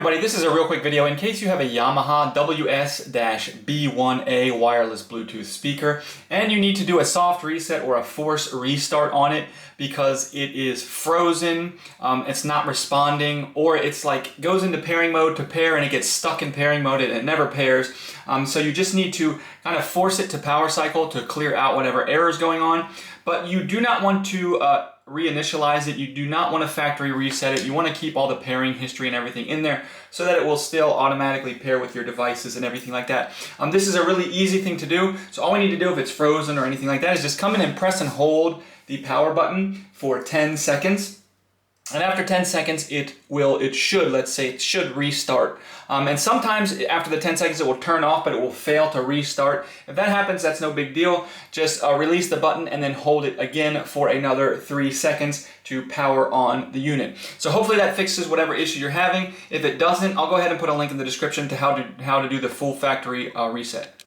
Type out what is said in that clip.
Everybody, this is a real quick video in case you have a Yamaha WS-B1A wireless Bluetooth speaker and you need to do a soft reset or a force restart on it because it is frozen, it's not responding, or it's like goes into pairing mode to pair and it gets stuck in pairing mode and it never pairs. So you just need to kind of force it to power cycle to clear out whatever error is going on, but you do not want to reinitialize it. You do not want to factory reset it. You want to keep all the pairing history and everything in there so that it will still automatically pair with your devices and everything like that. This is a really easy thing to do. So all we need to do if it's frozen or anything like that is just come in and press and hold the power button for 10 seconds. And after 10 seconds, it should restart. And sometimes after the 10 seconds, it will turn off, but it will fail to restart. If that happens, that's no big deal. Just release the button and then hold it again for another 3 seconds to power on the unit. So hopefully that fixes whatever issue you're having. If it doesn't, I'll go ahead and put a link in the description to how to do the full factory reset.